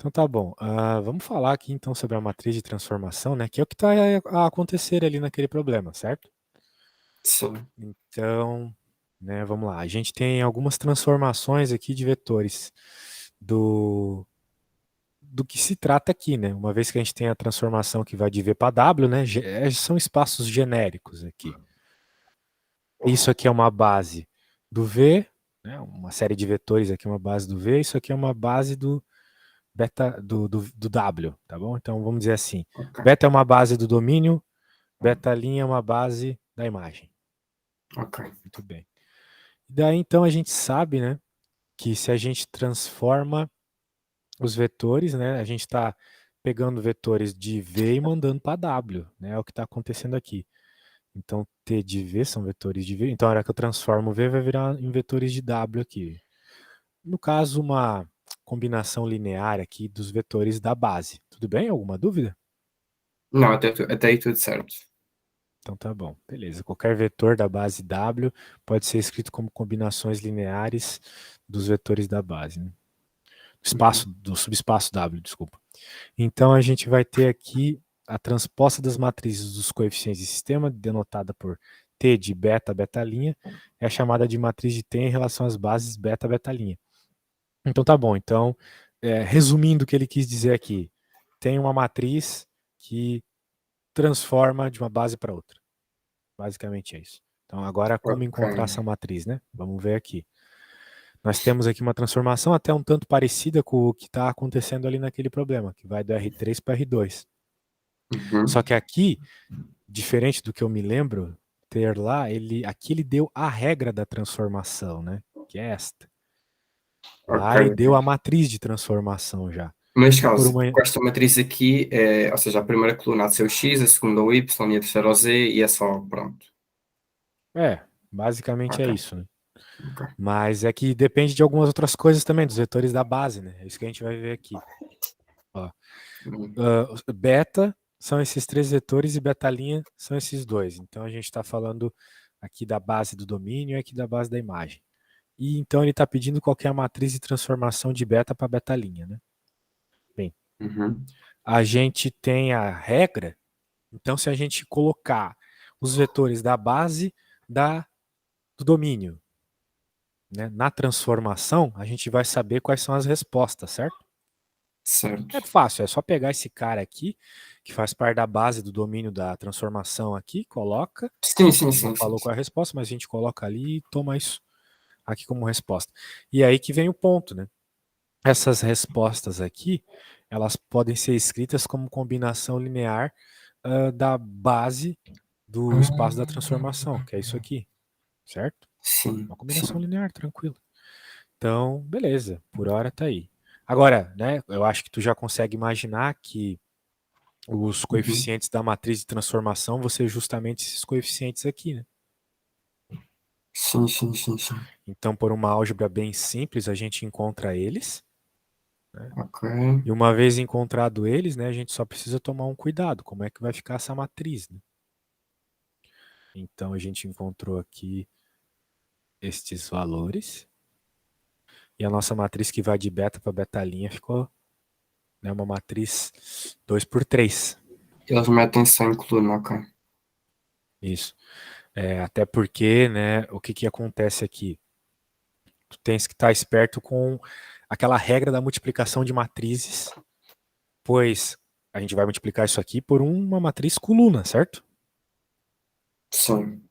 Então tá bom. Vamos falar aqui então sobre a matriz de transformação, né? Que é o que está a acontecer ali naquele problema, certo? Sim. Então, né, vamos lá. A gente tem algumas transformações aqui de vetores do, do que se trata aqui, né? Uma vez que a gente tem a transformação que vai de V para W, né? São espaços genéricos aqui. Isso aqui é uma base do V, né? Uma série de vetores aqui é uma base do V. Isso aqui é uma base do beta do W, tá bom? Então vamos dizer assim: Ok. beta é uma base do domínio, beta' é uma base da imagem. Ok. Muito bem. E daí então a gente sabe, né, que se a gente transforma os vetores, né, a gente está pegando vetores de V e mandando para W, né, é o que está acontecendo aqui. Então T de V são vetores de V, então a hora que eu transformo V vai virar em vetores de W aqui. No caso, uma combinação linear aqui dos vetores da base. Tudo bem? Alguma dúvida? Não, até aí tudo certo. Então tá bom, beleza. Qualquer vetor da base W pode ser escrito como combinações lineares dos vetores da base, né? Uhum. Do subespaço W, desculpa. Então a gente vai ter aqui a transposta das matrizes dos coeficientes de sistema, denotada por T de beta, beta', é chamada de matriz de T em relação às bases beta, beta'. Então tá bom. Então, resumindo o que ele quis dizer aqui, tem uma matriz que transforma de uma base para outra. Basicamente é isso. Então agora como Ok. encontrar essa matriz, né? Vamos ver aqui. Nós temos aqui uma transformação até um tanto parecida com o que está acontecendo ali naquele problema, que vai do R3 para R2. Só Uhum. que aqui, diferente do que eu me lembro ter lá, aqui ele deu a regra da transformação, né? Que é esta. Ok. Lá ele deu a matriz de transformação já. Neste E por caso, uma. com esta matriz aqui, ou seja, a primeira coluna há de ser o X, a segunda o Y e a terceira o Z e é só pronto. Basicamente é Ok. isso, né? Ok. Mas é que depende de algumas outras coisas também, dos vetores da base, né? É isso que a gente vai ver aqui. Ó, Uhum. beta são esses três vetores e beta' são esses dois. Então a gente está falando aqui da base do domínio e aqui da base da imagem. E então ele está pedindo qual que é a matriz de transformação de beta para beta', né? Bem, Uhum. a gente tem a regra, então se a gente colocar os vetores da base do domínio, né, na transformação, a gente vai saber quais são as respostas, certo? Certo. É fácil, é só pegar esse cara aqui, que faz parte da base do domínio da transformação aqui, coloca. Sim, sim, Ele não sim, sim, falou sim. qual é a resposta, mas a gente coloca ali e toma isso aqui como resposta. E aí que vem o ponto, né? Essas respostas aqui, elas podem ser escritas como combinação linear da base do espaço da transformação, que é isso aqui, certo? Sim, Uma combinação sim. linear, tranquilo. Então, beleza, por hora tá aí. Agora, né, eu acho que tu já consegue imaginar que os Uhum. coeficientes da matriz de transformação vão ser justamente esses coeficientes aqui, né? Sim, sim, sim, sim. Então, por uma álgebra bem simples, a gente encontra eles, né? Ok. E uma vez encontrado eles, né, a gente só precisa tomar um cuidado, como é que vai ficar essa matriz, né? Então, a gente encontrou aqui estes valores, e a nossa matriz que vai de beta para beta' ficou, né, uma matriz 2 por 3. Eles metem só em coluna, ok. Isso. Até porque, né, o que, que acontece aqui? Tu tens que estar esperto com aquela regra da multiplicação de matrizes, pois a gente vai multiplicar isso aqui por uma matriz coluna, certo? Sim.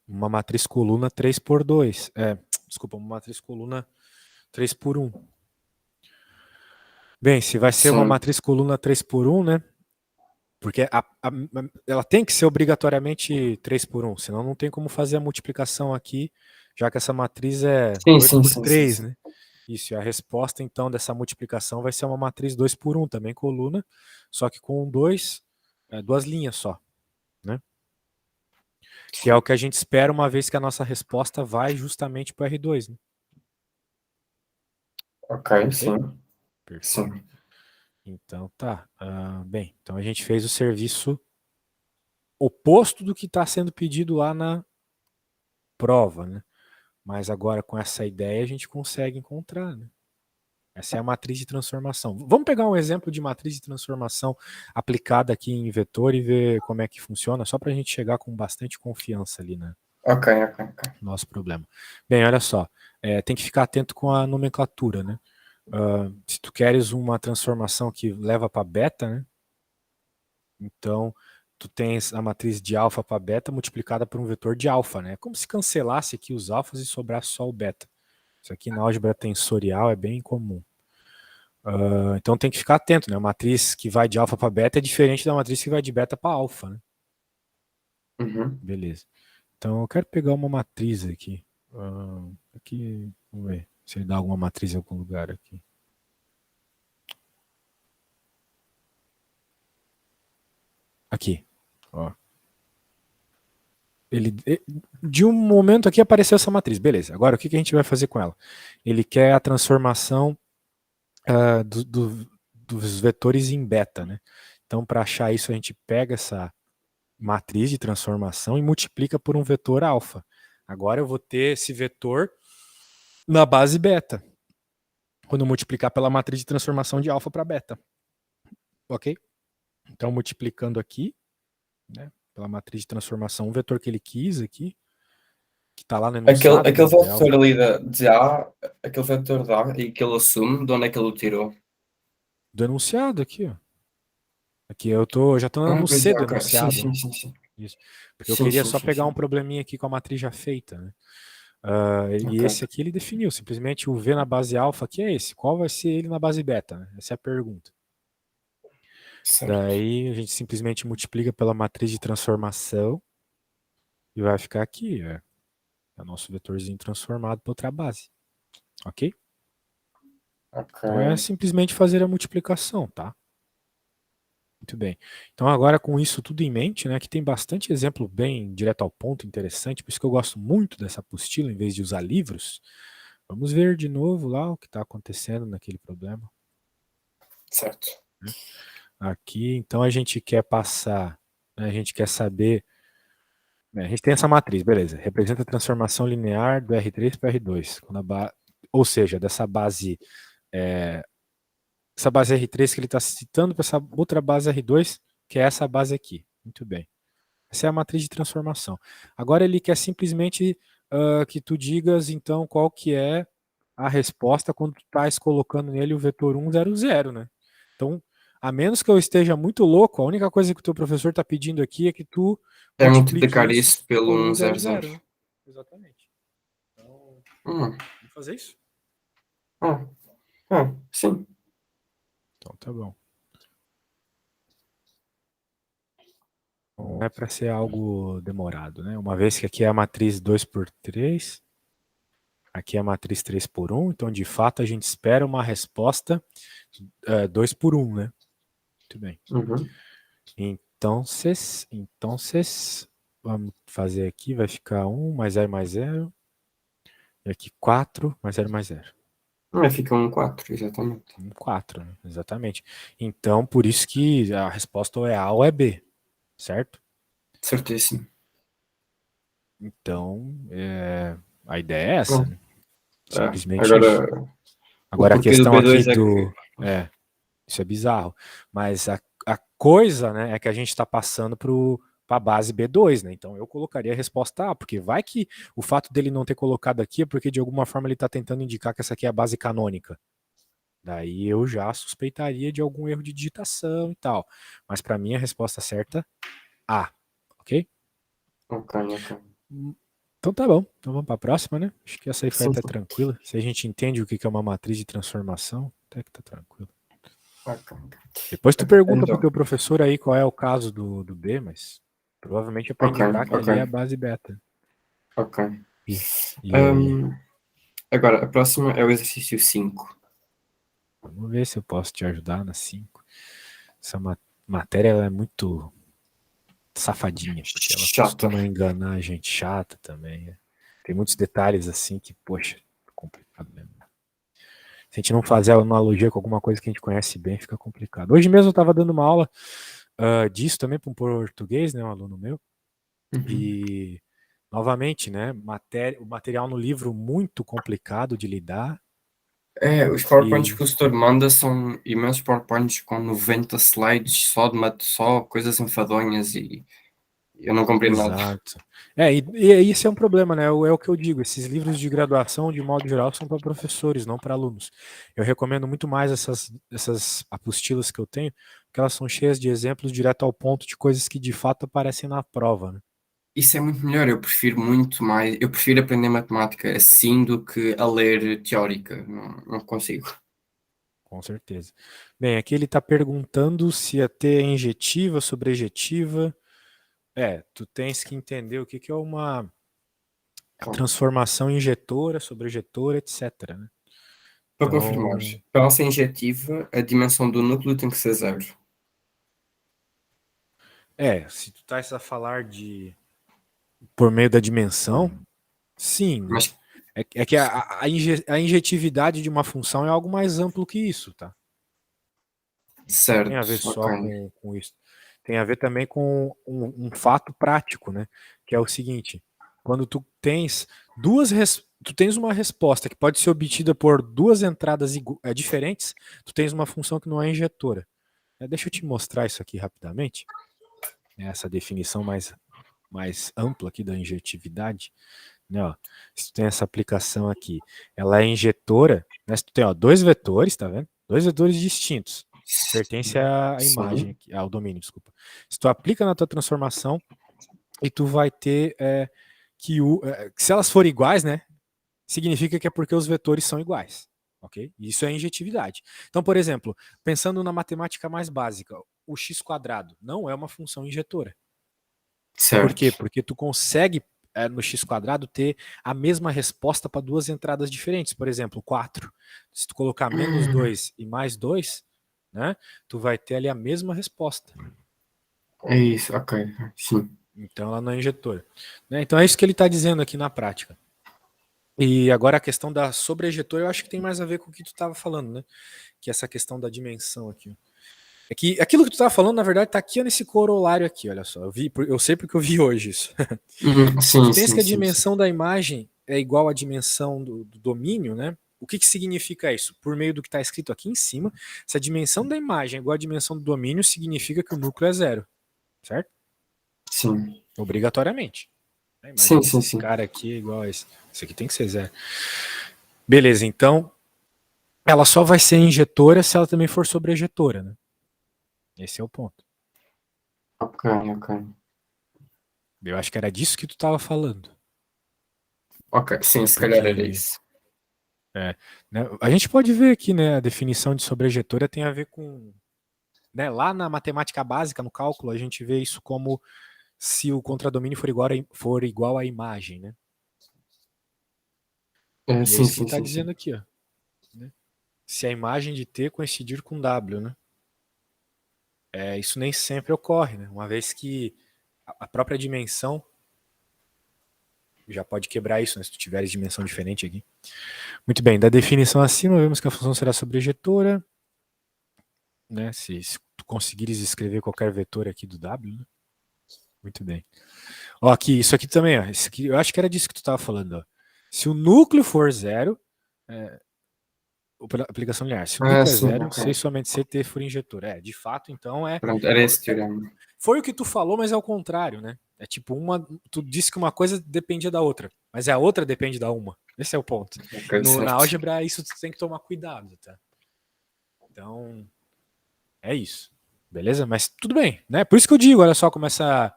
Uma matriz coluna 3 por 2. Desculpa, uma matriz coluna 3 por 1. Bem, se vai ser uma Sim. matriz coluna 3 por 1, né? Porque ela tem que ser obrigatoriamente 3 por 1, senão não tem como fazer a multiplicação aqui, já que essa matriz é Sim, 2 sim, por sim, sim, 3, sim. né? Isso, e a resposta então dessa multiplicação vai ser uma matriz 2 por 1, também coluna, só que com duas linhas só, né? Que é o Sim. que a gente espera uma vez que a nossa resposta vai justamente para o R2, né? Ok, Ok? sim. Perfeito. Sim. Então tá. Bem, então a gente fez o serviço oposto do que está sendo pedido lá na prova, né? Mas agora com essa ideia a gente consegue encontrar, né? Essa é a matriz de transformação. Vamos pegar um exemplo de matriz de transformação aplicada aqui em vetor e ver como é que funciona, só para a gente chegar com bastante confiança ali, né? Ok, ok, ok. Nosso problema. Bem, olha só, tem que ficar atento com a nomenclatura, né? Se tu queres uma transformação que leva para beta, né? Então, tu tens a matriz de alfa para beta multiplicada por um vetor de alfa, né? É como se cancelasse aqui os alfas e sobrasse só o beta. Isso aqui na álgebra tensorial é bem comum. Então tem que ficar atento, né? A matriz que vai de alfa para beta é diferente da matriz que vai de beta para alfa, né? Uhum. Beleza. Então eu quero pegar uma matriz aqui. Aqui, vamos ver se ele dá alguma matriz em algum lugar aqui. Aqui, ó. De um momento aqui apareceu essa matriz, beleza. Agora o que a gente vai fazer com ela? Ele quer a transformação dos vetores em beta, né? Então para achar isso a gente pega essa matriz de transformação e multiplica por um vetor alfa. Agora eu vou ter esse vetor na base beta, quando eu multiplicar pela matriz de transformação de alfa para beta. Ok? Então multiplicando aqui, né, pela matriz de transformação, o vetor que ele quis aqui, que está lá no enunciado, né, Aquele de alfa. vetor ali de A, aquele vetor de A e que ele assume, de onde é que ele o tirou? Do enunciado aqui, ó. Aqui já estou no Pois é, C do ok. Sim, enunciado, sim, né? sim, sim. Isso. Porque eu Sim, queria sim, só sim, pegar um sim. probleminha aqui com a matriz já feita, né? E Ok, esse aqui ele definiu, simplesmente o V na base alfa aqui é esse. Qual vai ser ele na base beta? Né? Essa é a pergunta. certo. Daí a gente simplesmente multiplica pela matriz de transformação e vai ficar aqui. É o nosso vetorzinho transformado para outra base. Ok? Ok. Então é simplesmente fazer a multiplicação, tá? Muito bem. Então agora com isso tudo em mente, né, que tem bastante exemplo bem direto ao ponto, interessante, por isso que eu gosto muito dessa apostila em vez de usar livros. Vamos ver de novo lá o que está acontecendo naquele problema. Certo. Né? Aqui, então a gente quer passar, né, a gente quer saber, né, a gente tem essa matriz, beleza, representa a transformação linear do R3 para R2, ou seja, dessa base, essa base R3 que ele está citando para essa outra base R2, que é essa base aqui. Muito bem. Essa é a matriz de transformação. Agora ele quer simplesmente que tu digas, então, qual que é a resposta quando tu estás colocando nele o vetor 1, 0, 0, né? Então, a menos que eu esteja muito louco, a única coisa que o teu professor está pedindo aqui é que tu É multiplique multiplicar isso isso pelo por 1, 0, 100. 0, né? Exatamente. Então, Hum, vamos fazer isso? hum, sim. Então, tá bom. Não é para ser algo demorado, né? Uma vez que aqui é a matriz 2 por 3, aqui é a matriz 3 por 1, então de fato a gente espera uma resposta 2 por 1, né? Muito bem. Uhum. Então, vamos fazer aqui, vai ficar 1 mais 0 mais 0, e aqui 4 mais 0 mais 0. Fica um 4, exatamente. 4, né? Exatamente. Então, por isso que a resposta ou é A ou é B, certo? Certíssimo. Então, a ideia é essa, Hum, né? Simplesmente isso. agora, o Agora a porquê do questão aqui B2 é que. isso é bizarro, mas a coisa, né, é que a gente está passando para a base B2, né? Então eu colocaria a resposta A, porque vai que o fato dele não ter colocado aqui é porque de alguma forma ele está tentando indicar que essa aqui é a base canônica. Daí eu já suspeitaria de algum erro de digitação e tal. Mas para mim a resposta certa A, ok? Ok, ok. Então tá bom. Então vamos para a próxima, né? Acho que essa aí foi Sim, até sim. tranquila. Se a gente entende o que é uma matriz de transformação, até que tá tranquilo. Ok. Depois tu pergunta pro Então, teu professor aí qual é o caso do B, mas provavelmente é para ok, indicar que ok, ali é a base beta. ok. E aí? Agora, a próxima é o exercício 5. Vamos ver se eu posso te ajudar na 5. Essa matéria ela é muito safadinha, porque ela Chata. costuma enganar a gente chata também. Né? Tem muitos detalhes assim que, poxa, complicado mesmo. Se a gente não fazer a analogia com alguma coisa que a gente conhece bem, fica complicado. Hoje mesmo eu estava dando uma aula disso também para um português, né, um aluno meu, Uhum. e novamente, né, o material no livro muito complicado de lidar, Os PowerPoints E que o setor manda são imensos PowerPoints com 90 slides só coisas enfadonhas e eu não compreendo nada. exato. E esse é um problema, né? É o que eu digo. Esses livros de graduação, de modo geral, são para professores, não para alunos. Eu recomendo muito mais essas apostilas que eu tenho, porque elas são cheias de exemplos direto ao ponto de coisas que de fato aparecem na prova, né? Isso é muito melhor, eu prefiro aprender matemática assim do que a ler teórica, não consigo. Com certeza. Bem, aqui ele está perguntando se a T é injetiva, sobrejetiva. Tu tens que entender o que que é uma Então, transformação injetora, sobrejetora, etc, né? para confirmar, Então, para ela ser injetiva, a dimensão do núcleo tem que ser zero. se tu estás a falar de por meio da dimensão, sim, né? Mas É que a injetividade de uma função é algo mais amplo que isso, tá? Não tem a certo, ver ok. só com isso. Tem a ver também com um fato prático, né? Que é o seguinte: quando tu tens tu tens uma resposta que pode ser obtida por duas entradas diferentes, tu tens uma função que não é injetora. Deixa eu te mostrar isso aqui rapidamente, né, essa definição mais ampla aqui da injetividade. Né, ó, se tu tem essa aplicação aqui, ela é injetora, né, se tu tem dois vetores, tá vendo? Dois vetores distintos, pertence à imagem, Sim, aqui, ao domínio, desculpa. Se tu aplica na tua transformação, e tu vai ter que se elas forem iguais, né, significa que é porque os vetores são iguais, ok? Isso é injetividade. Então, por exemplo, pensando na matemática mais básica, o x quadrado não é uma função injetora. Por certo. quê? Porque tu consegue no x quadrado ter a mesma resposta para duas entradas diferentes. Por exemplo, 4. Se tu colocar menos Hum, 2 e mais 2, né, tu vai ter ali a mesma resposta. É isso, ok, sim. Então ela não é injetora. Né? Então é isso que ele está dizendo aqui na prática. E agora a questão da sobrejetora eu acho que tem mais a ver com o que tu estava falando, né? Que é essa questão da dimensão aqui. É que aquilo que tu estava falando, na verdade, está aqui nesse corolário aqui, olha só. Eu sei porque eu vi hoje isso. Se tu Sim, tens sim, que a sim, sim. dimensão da imagem é igual à dimensão do domínio, né? O que significa isso? Por meio do que está escrito aqui em cima, se a dimensão da imagem é igual à dimensão do domínio, significa que o núcleo é zero, certo? Sim, Obrigatoriamente. sim, Imagina se sim, esse sim. cara aqui é igual a esse. Isso aqui tem que ser zero. Beleza, então ela só vai ser injetora se ela também for sobrejetora, né? Esse é o ponto. Ok, ok. Eu acho que era disso que tu estava falando. Ok, sim, se calhar era Porque isso. né, a gente pode ver aqui, né, a definição de sobrejetora tem a ver com, né, lá na matemática básica, no cálculo, a gente vê isso como se o contradomínio for igual à imagem, né? E é Sim, isso que ele sim, está sim, dizendo sim. aqui, ó. Né? Se a imagem de T coincidir com W, né? Isso nem sempre ocorre, né? Uma vez que a própria dimensão já pode quebrar isso, né, se tu tiveres dimensão diferente aqui. Muito bem, da definição acima, vemos que a função será sobrejetora, né? Se tu conseguires escrever qualquer vetor aqui do W, né? Muito bem. Ó, aqui, isso aqui também, ó. Isso aqui, eu acho que era disso que tu estava falando, ó. Se o núcleo for zero, é, aplicação linear. Se o núcleo é Sim, zero, ok. se somente se T for injetor. De fato, então Pronto, era esse teorema. foi o que tu falou, mas é o contrário, né? É tipo tu disse que uma coisa dependia da outra, mas a outra depende da uma. Esse é o ponto. Ok, Na certo. álgebra, isso tu tem que tomar cuidado, tá? Então, é isso. Beleza? Mas tudo bem, né? Por isso que eu digo, olha só como essa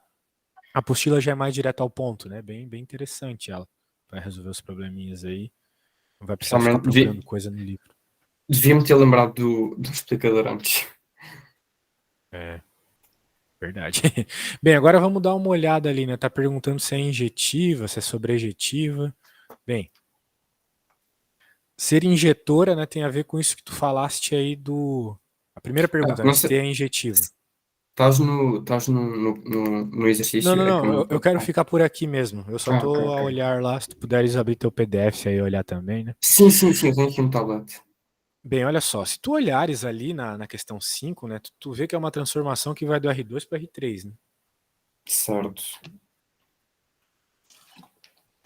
apostila já é mais direto ao ponto, né? Bem interessante ela. Vai resolver os probleminhas aí. Não vai precisar ficar Realmente, procurando coisa no livro. devia-me ter lembrado do explicador antes. É, verdade. Bem, agora vamos dar uma olhada ali, né? Tá perguntando se é injetiva, se é sobrejetiva. Bem, ser injetora, né, tem a ver com isso que tu falaste aí do. A primeira pergunta, né? Não Se sei, T é injetiva. estás no Não, exercício? não, É que eu não. não. Eu quero ficar por aqui mesmo. Eu só Ok, tô a ok. olhar lá. Se tu puderes abrir teu PDF aí e olhar também, né? Sim, sim, sim, eu tenho aqui um tablet. Bem, olha só. Se tu olhares ali na questão 5, né? Tu vê que é uma transformação que vai do R2 para R3, né? Certo.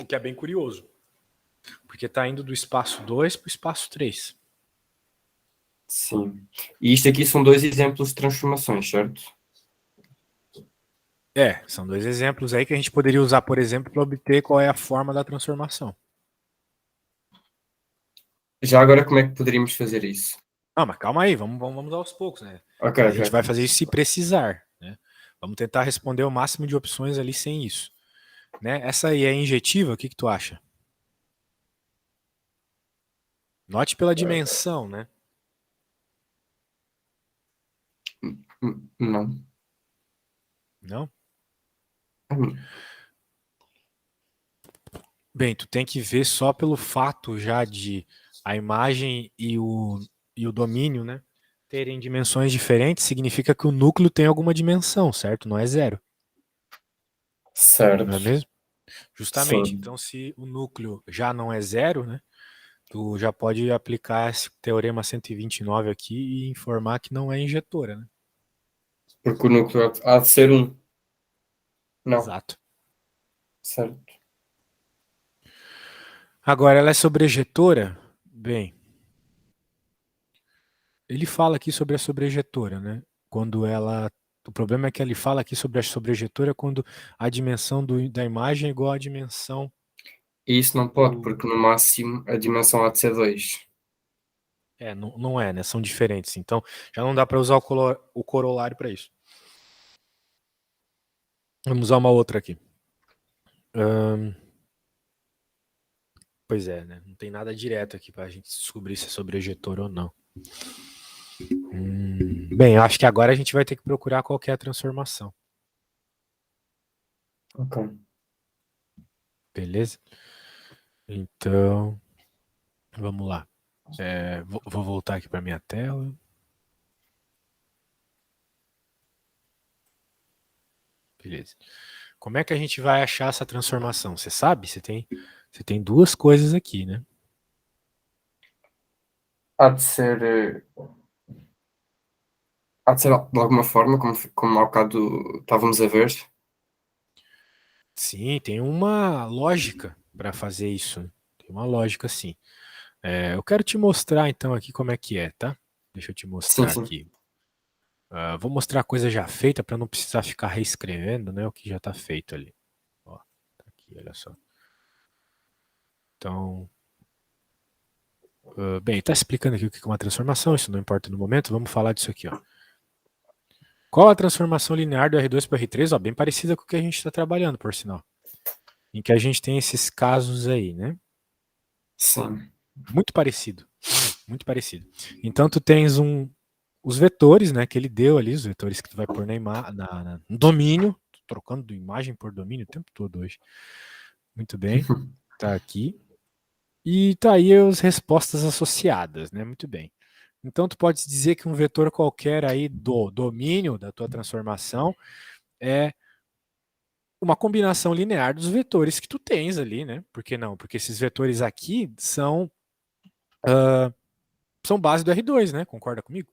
O que é bem curioso. Porque tá indo do espaço 2 para o espaço 3. Sim. E isto aqui são dois exemplos de transformações, certo? São dois exemplos aí que a gente poderia usar, por exemplo, para obter qual é a forma da transformação. Já agora, como é que poderíamos fazer isso? Não, mas calma aí, vamos aos poucos, né? Ok, A gente vai ok. fazer isso se precisar, né? Vamos tentar responder o máximo de opções ali sem isso, né? Essa aí é injetiva, o que que tu acha? Note pela dimensão, né? Não. Não? Hum, Bem, tu tem que ver só pelo fato já de a imagem e o domínio, né, terem dimensões diferentes, significa que o núcleo tem alguma dimensão, certo? Não é zero, não certo. é mesmo? Justamente. Sim. Então, se o núcleo já não é zero, né, tu já pode aplicar esse teorema 129 aqui e informar que não é injetora, né? Porque o núcleo há de ser um. Não. Exato. Certo. Agora, ela é sobrejetora? Bem, ele fala aqui sobre a sobrejetora, né? Quando ela. O problema é que ele fala aqui sobre a sobrejetora quando a dimensão da imagem é igual à dimensão E isso não pode, do. porque no máximo a dimensão há de ser 2. Não, não é, né? São diferentes. Então, já não dá para usar o corolário para isso. Vamos usar uma outra aqui. Ahn, pois é, né? Não tem nada direto aqui para a gente descobrir se é sobrejetora ou não. Bem, eu acho que agora a gente vai ter que procurar qual que é a transformação. Ok. Beleza? Então, vamos lá. Vou voltar aqui para minha tela. Beleza. Como é que a gente vai achar essa transformação? Você sabe? Você tem duas coisas aqui, né? Há de ser. Há de ser de alguma forma, como há bocado estávamos a ver. Sim, tem uma lógica para fazer isso, né? Tem uma lógica, sim. Eu quero te mostrar então aqui como é que é, tá? Deixa eu te Sim, mostrar sim. aqui. Vou mostrar a coisa já feita para não precisar ficar reescrevendo, né? O que já está feito ali. Ó, tá aqui, olha só. Então, bem, está explicando aqui o que é uma transformação, isso não importa no momento, vamos falar disso aqui, ó. Qual a transformação linear do R2 para o R3? Ó, bem parecida com o que a gente está trabalhando, por sinal. Em que a gente tem esses casos aí, né? Sim. Muito parecido. Muito parecido. Então, tu tens os vetores, né, que ele deu ali, os vetores que tu vai pôr no domínio. Tô trocando de imagem por domínio o tempo todo hoje. Muito bem. Tá aqui. E tá aí as respostas associadas, né? Muito bem. Então, tu pode dizer que um vetor qualquer aí do domínio da tua transformação é uma combinação linear dos vetores que tu tens ali, né? Por que não? Porque esses vetores aqui são base do R2, né? Concorda comigo?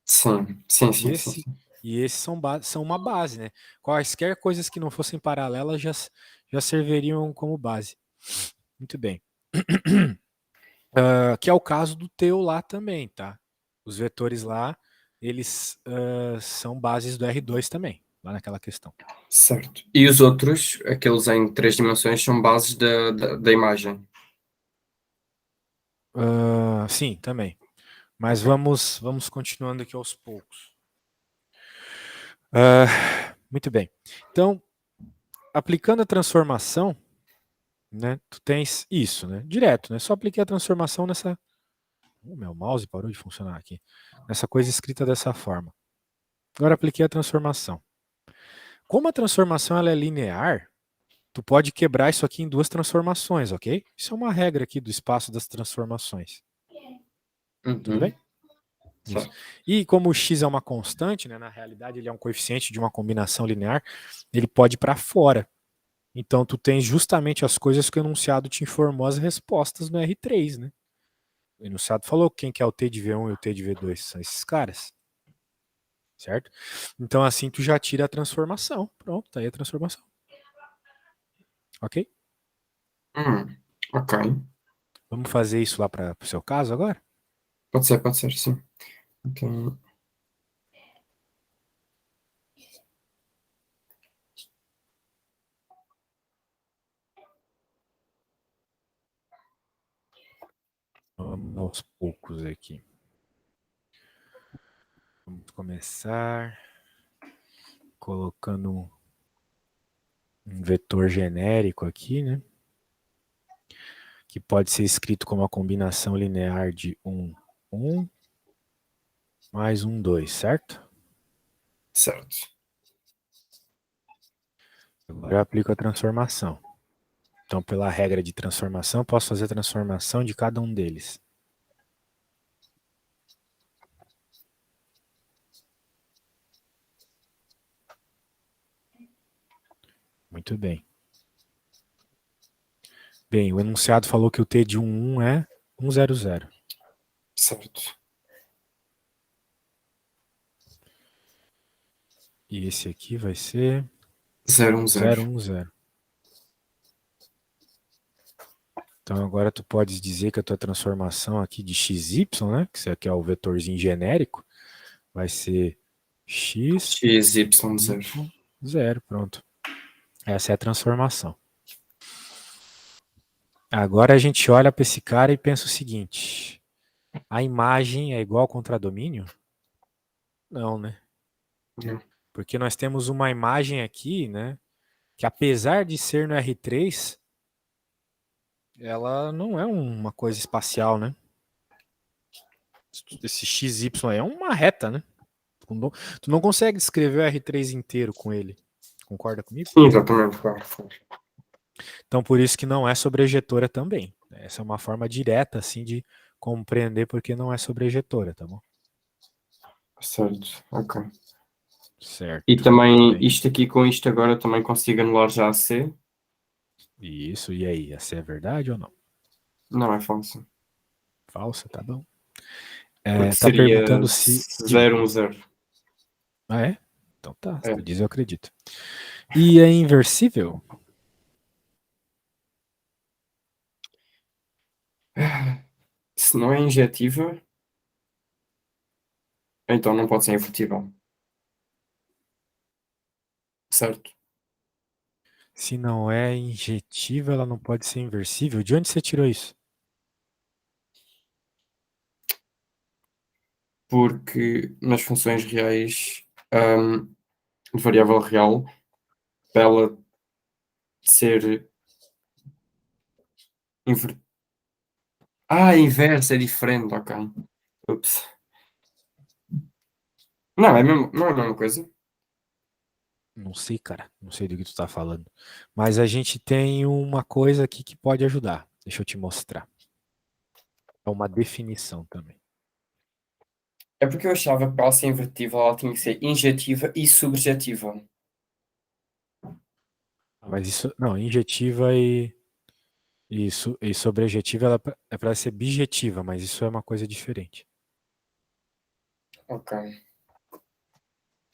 Sim, sim, E sim, sim, esse sim. e esses são uma base, né? Quaisquer coisas que não fossem paralelas já serviriam como base. Muito bem. Que é o caso do teu lá também, tá? Os vetores lá, eles são bases do R2 também, lá naquela questão. Certo. E os outros, aqueles em 3 dimensões, são bases da imagem. Sim, também. Mas Ok. vamos continuando aqui aos poucos. Muito bem. Então, aplicando a transformação, né, tu tens isso, né? Direto, né? Só apliquei a transformação nessa. Meu mouse parou de funcionar aqui. Nessa coisa escrita dessa forma. Agora apliquei a transformação. Como a transformação ela é linear, tu pode quebrar isso aqui em duas transformações, ok? Isso é uma regra aqui do espaço das transformações. Tudo bem? Uhum. Isso. Certo. E como o x é uma constante, né, na realidade ele é um coeficiente de uma combinação linear, ele pode ir para fora. Então tu tens justamente as coisas que o enunciado te informou as respostas no R3, né? O enunciado falou quem que é o T de V1 e o T de V2, são esses caras, certo? Então assim tu já tira a transformação. Pronto, tá aí a transformação. Ok? Ok. Vamos fazer isso lá para o seu caso agora? Pode ser, sim. Então, Vamos aos poucos aqui. Vamos começar colocando um vetor genérico aqui, né? Que pode ser escrito como a combinação linear de 1 mais 2, certo? certo. Agora eu aplico a transformação. Então, pela regra de transformação, posso fazer a transformação de cada um deles. Muito bem. Bem, o enunciado falou que o t de 1 é 100. Certo. E esse aqui vai ser 010. 010. Então agora tu podes dizer que a tua transformação aqui de xy, né, que isso aqui é o vetorzinho genérico, vai ser x, XY0. y, 0. Pronto. Essa é a transformação. Agora a gente olha para esse cara e pensa o seguinte: a imagem é igual ao contradomínio? Não, né? Não. Porque nós temos uma imagem aqui, né, que apesar de ser no R3, ela não é uma coisa espacial, né? Esse XY é uma reta, né? Tu não consegue descrever o R3 inteiro com ele. Concorda comigo? Sim, exatamente, claro. Então, por isso que não é sobrejetora também. Essa é uma forma direta, assim, de compreender porque não é sobrejetora, tá bom? Certo, ok. E Certo. Muito também, bem. isto aqui com isto agora, também consigo anular já a C? Isso, e aí? Essa é verdade ou não? Não é falso. Falsa, tá bom. Porque Tá seria perguntando se. Diga. 010. Ah, é? Então tá, se É. tu diz, eu acredito. E é inversível? Se não é injetiva, então não pode ser invertível. Certo. Se não é injetiva, ela não pode ser inversível. De onde você tirou isso? Porque nas funções reais, de variável real, para ela ser inver... inversa é diferente, ok. Ups. Não, não é a mesma coisa. Não sei, cara. Não sei do que tu tá falando. Mas a gente tem uma coisa aqui que pode ajudar. Deixa eu te mostrar. É uma definição também. É porque eu achava que para ela ser invertível ela tinha que ser injetiva e subjetiva. Mas isso, não, injetiva e sobrejetiva ela é para ser bijetiva, mas isso é uma coisa diferente. Ok,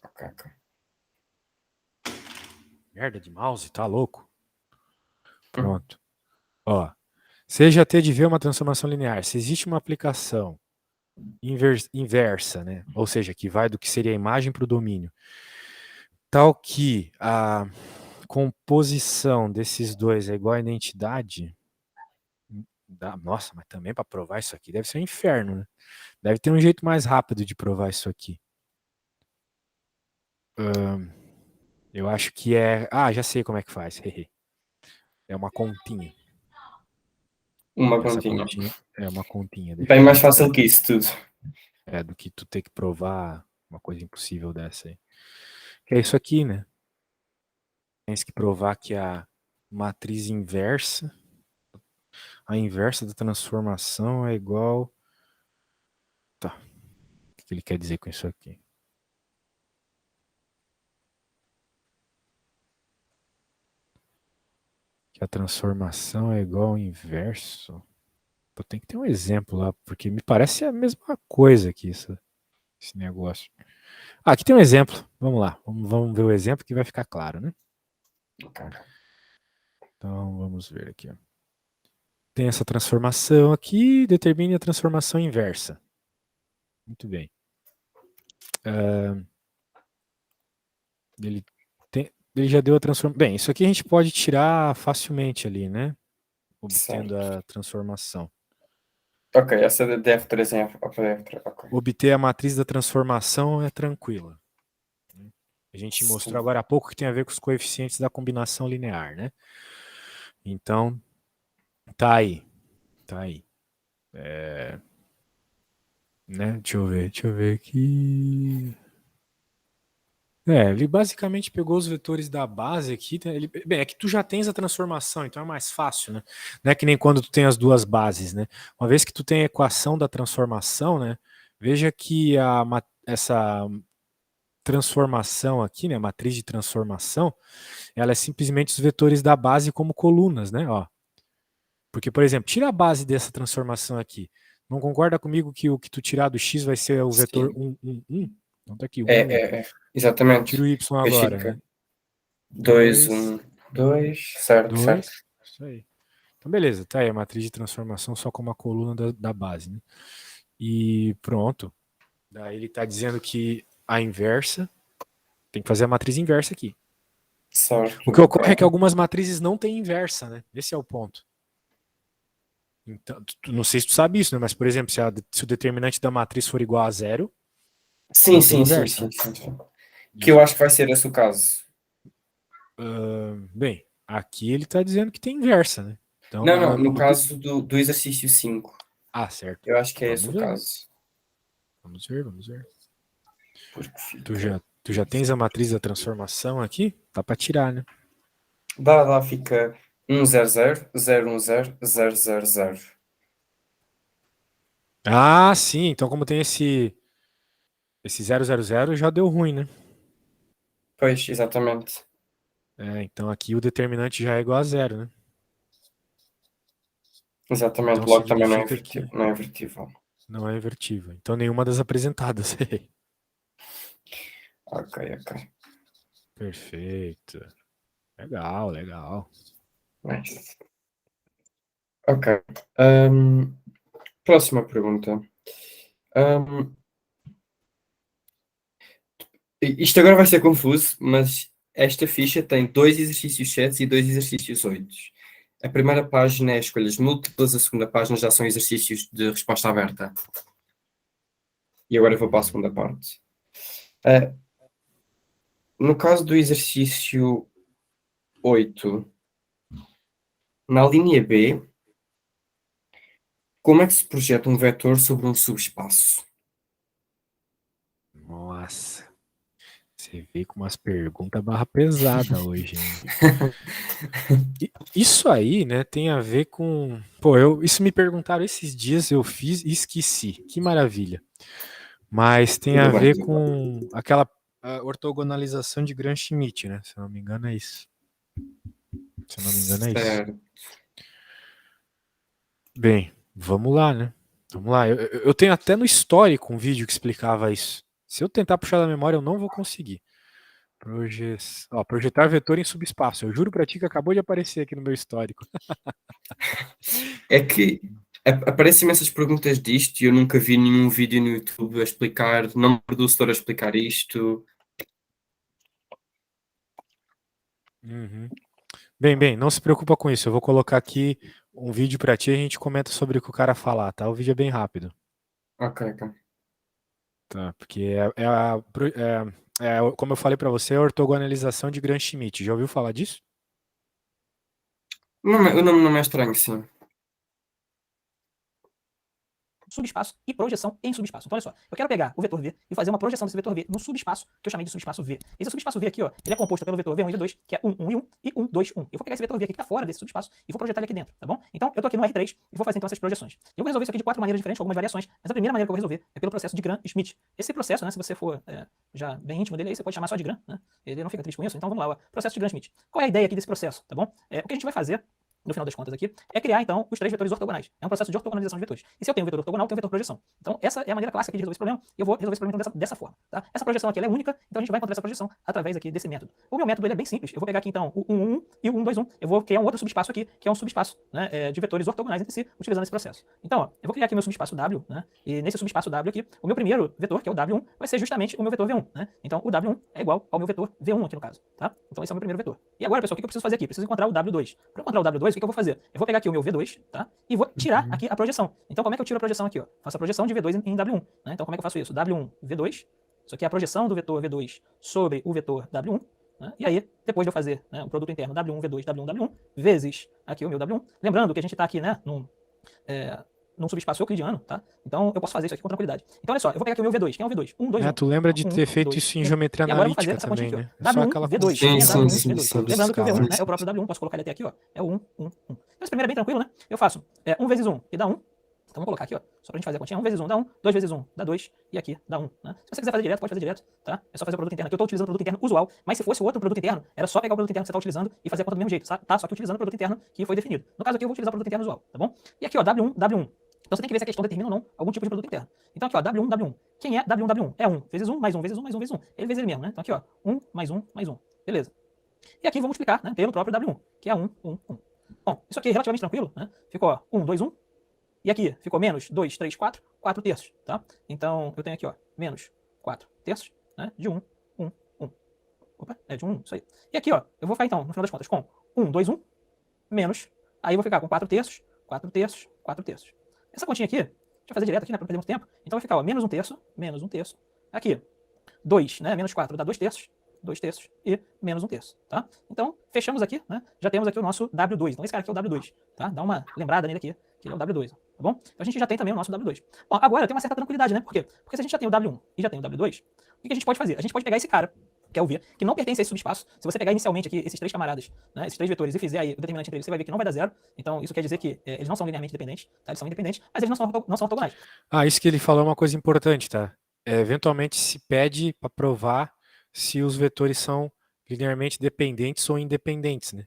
ok. Merda de mouse, tá louco? Hum, Pronto. Ó, seja ter de ver uma transformação linear. Se existe uma aplicação inversa, né? Ou seja, que vai do que seria a imagem para o domínio, tal que a composição desses dois é igual à identidade. Nossa, mas também para provar isso aqui deve ser um inferno, né? Deve ter um jeito mais rápido de provar isso aqui. Eu acho que é. Ah, já sei como é que faz. É uma continha. uma Essa continha. continha é uma continha, Bem mais fácil definitivamente. que isso tudo. É do que tu ter que provar uma coisa impossível dessa aí. Que é isso aqui, né? Tens que provar que a matriz inversa, a inversa da transformação é igual. Tá. O que ele quer dizer com isso aqui? Que a transformação é igual ao inverso. Pô, tem que ter um exemplo lá, porque me parece a mesma coisa aqui, esse negócio. Ah, aqui tem um exemplo. Vamos lá. Vamos ver o exemplo que vai ficar claro, né? Ok, ok. Então, vamos ver aqui. Ó. Tem essa transformação aqui, determine a transformação inversa. Muito bem. Ele, ele já deu a transformação. Bem, isso aqui a gente pode tirar facilmente ali, né? Obtendo Certo. a transformação. Ok, essa de F3 em F3, ok. Obter a matriz da transformação é tranquila. A gente mostrou Sim. agora há pouco que tem a ver com os coeficientes da combinação linear, né? Então, tá aí. Tá aí. Né? Deixa eu ver aqui. Ele basicamente pegou os vetores da base aqui. Bem, é que tu já tens a transformação, então é mais fácil, né? Não é que nem quando tu tem as duas bases, né? Uma vez que tu tem a equação da transformação, né? Veja que essa transformação aqui, né? A matriz de transformação, ela é simplesmente os vetores da base como colunas, né? Ó. Porque, por exemplo, tira a base dessa transformação aqui. Não concorda comigo que o que tu tirar do x vai ser o vetor Sim. 1, 1, 1? Então tá aqui, 1, 1. É. Tira o Exatamente. y Depois agora, né? fica 2, 2, 1, 2. Certo, certo. 2. Isso aí. Então, beleza, tá aí a matriz de transformação só como a coluna da base, né? E pronto. Daí ele está dizendo que a inversa tem que fazer a matriz inversa aqui. Certo, O que ok. ocorre é que algumas matrizes não têm inversa, né? Esse é o ponto. Então, não sei se tu sabe isso, né? Mas, por exemplo, se o determinante da matriz for igual a zero, Sim, não tem sim, sim, inversa, sim, né? sim, sim. Que eu Isso. acho que vai ser esse o caso. Bem, aqui ele está dizendo que tem inversa, né? Então, Não, não, no caso do exercício 5. certo. Eu acho que é esse Vamos o ver. caso. Vamos ver, vamos ver. Porque Tu fica. já, tu já tens a matriz da transformação aqui? Dá para tirar, né? Dá, fica 100, 010, 000. Ah, sim. Então, como tem esse 000, já deu ruim, né? Pois, exatamente. Então aqui o determinante já é igual a zero, né? Então Exatamente. Logo também significa que não é invertível. não é invertível. Então nenhuma das apresentadas. Ok, ok. Perfeito. Legal, legal. Nice. Ok. Ahm, Próxima pergunta. Ahm, Isto agora vai ser confuso, mas esta ficha tem 2 exercícios 7 e 2 exercícios 8. A primeira página é escolhas múltiplas, a segunda página já são exercícios de resposta aberta. E agora eu vou para a segunda parte. Ah, no caso do exercício 8, na linha B, como é que se projeta um vetor sobre um subespaço? Nossa, você veio com umas perguntas barra pesada hoje, hein? Isso aí, né, tem a ver com. Pô, isso me perguntaram esses dias, eu fiz e esqueci. Que maravilha. Mas tem a Tudo bem, ver tudo bem. com aquela ortogonalização de Gram-Schmidt, né? Se eu não me engano, é isso. Se eu não me engano, é isso. Certo. Bem, vamos lá, né? Vamos lá. Eu tenho até no histórico um vídeo que explicava isso. Se eu tentar puxar da memória, eu não vou conseguir. Projetar vetor em subespaço. Eu juro pra ti que acabou de aparecer aqui no meu histórico. É que aparecem essas perguntas disto e eu nunca vi nenhum vídeo no YouTube a explicar, não me produzo setor a explicar isto. Uhum. Bem, não se preocupa com isso. Eu vou colocar aqui um vídeo pra ti e a gente comenta sobre o que o cara falar, tá? O vídeo é bem rápido. Ok, ok. Tá? Porque como eu falei pra você, é a ortogonalização de Gram-Schmidt. Já ouviu falar disso? O nome não é estranho, sim. subespaço e projeção em subespaço. Então, olha só, eu quero pegar o vetor V e fazer uma projeção desse vetor V no subespaço, que eu chamei de subespaço V. Esse subespaço V aqui, ó, ele é composto pelo vetor V1 e V2, que é 1, 1 e 1, e 1, 2, 1. Eu vou pegar esse vetor V aqui que tá fora desse subespaço e vou projetar ele aqui dentro, tá bom? Então, eu tô aqui no R3 e vou fazer então essas projeções. Eu vou resolver isso aqui de 4 maneiras diferentes, com algumas variações, mas a primeira maneira que eu vou resolver é pelo processo de Gram-Schmidt. Esse processo, né, se você for já bem íntimo dele, aí você pode chamar só de Gram, né? Ele não fica triste com isso, então vamos lá, ó. Processo de Gram-Schmidt. Qual é a ideia aqui desse processo, tá bom? O que a gente vai fazer no final das contas aqui, é criar, então, os três vetores ortogonais. É um processo de ortogonalização de vetores. E se eu tenho um vetor ortogonal, eu tenho um vetor projeção. Então, essa é a maneira clássica de resolver esse problema, e eu vou resolver esse problema então, dessa forma. Tá? Essa projeção aqui ela é única, então a gente vai encontrar essa projeção através aqui desse método. O meu método ele é bem simples. Eu vou pegar aqui, então, o 1, 1 e o 1, 2, 1. Eu vou criar um outro subespaço aqui, que é um subespaço, né, de vetores ortogonais entre si, utilizando esse processo. Então, ó, eu vou criar aqui meu subespaço W, né, e nesse subespaço W aqui, o meu primeiro vetor, que é o W1, vai ser justamente o meu vetor V1, né? Então, o W1 é igual ao meu vetor V1 aqui no caso, tá? Então, esse é o meu primeiro vetor. E agora, pessoal, o que eu preciso fazer aqui? Preciso encontrar o W2. Para encontrar o W2, o que eu vou fazer? Eu vou pegar aqui o meu V2, tá? E vou tirar aqui a projeção. Então, como é que eu tiro a projeção aqui, ó? Faço a projeção de V2 em W1, né? Então, como é que eu faço isso? W1, V2. Isso aqui é a projeção do vetor V2 sobre o vetor W1. Né? E aí, depois de eu fazer, né, o produto interno W1, V2, W1, W1, vezes aqui o meu W1. Lembrando que a gente está aqui, né, num subespaço euclidiano, tá? Então, eu posso fazer isso aqui com tranquilidade. Então, olha só, eu vou pegar aqui o meu V2. Quem é o V2? 1, 2, 1. Tu lembra de 1, ter feito 2, isso em 1. geometria E agora eu vou fazer analítica essa continha também, aqui, ó. né? É só W1, aquela V2. constante Quem é Sim, W1, sim, V2? sim, Lembrando que o V1 escalar. né, é o próprio W1, posso colocar ele até aqui, ó. É o 1, 1, 1. Então, esse primeiro é bem tranquilo, né? Eu faço 1 vezes 1 e dá 1. Então, vamos colocar aqui, ó, só pra gente fazer a continha. 1 vezes 1 dá 1, 2 vezes 1 dá 2, e aqui dá 1, né? Se você quiser fazer direto, pode fazer direto, tá? É só fazer o produto interno. Aqui eu tô utilizando o produto interno usual, mas se fosse outro produto interno, era só pegar o produto interno que você tá utilizando e fazer a conta do mesmo jeito, tá? Só que utilizando o produto interno que foi definido. No caso aqui, eu vou utilizar o produto interno usual, tá bom? E aqui, ó, W1, W1. Então, você tem que ver se a questão determina ou não algum tipo de produto interno. Então, aqui, ó, W1, W1. Quem é W1, W1? É 1 vezes 1, mais 1 vezes 1, mais 1 vezes 1. Ele vezes ele mesmo, né? Então, aqui, ó, 1 mais 1 mais 1. Beleza. E aqui, vou multiplicar, né, pelo próprio W1, que é 1, 1, 1. Bom, isso aqui é relativamente tranquilo, né? Ficou, ó, 1, 2, 1. E aqui ficou menos 2, 3, 4, 4 terços, tá? Então, eu tenho aqui, ó, menos 4 terços, né, de 1, 1, 1. Opa, é de 1, 1, isso aí. E aqui, ó, eu vou ficar, então, no final das contas, com 1, 2, 1, menos, aí eu vou ficar com 4 terços, 4 terços, 4 terços. Essa continha aqui, deixa eu fazer direto aqui, né, pra não perder muito tempo. Então, vai ficar, ó, menos 1 terço. Aqui, 2, né, menos 4 dá 2 terços. 2 terços e menos 1 terço, tá? Então, fechamos aqui, né? Já temos aqui o nosso W2. Então, esse cara aqui é o W2, tá? Dá uma lembrada nele aqui, que ele é o W2, tá bom? Então, a gente já tem também o nosso W2. Bom, agora tem uma certa tranquilidade, né? Por quê? Porque se a gente já tem o W1 e já tem o W2, o que a gente pode fazer? A gente pode pegar esse cara, que é o V, que não pertence a esse subespaço. Se você pegar inicialmente aqui esses três camaradas, né, esses três vetores, e fizer aí o determinante entre eles, você vai ver que não vai dar zero. Então, isso quer dizer que eles não são linearmente dependentes, tá? Eles são independentes, mas eles não são ortogonais. Ah, isso que ele falou é uma coisa importante, tá? Eventualmente se pede para provar se os vetores são linearmente dependentes ou independentes, né?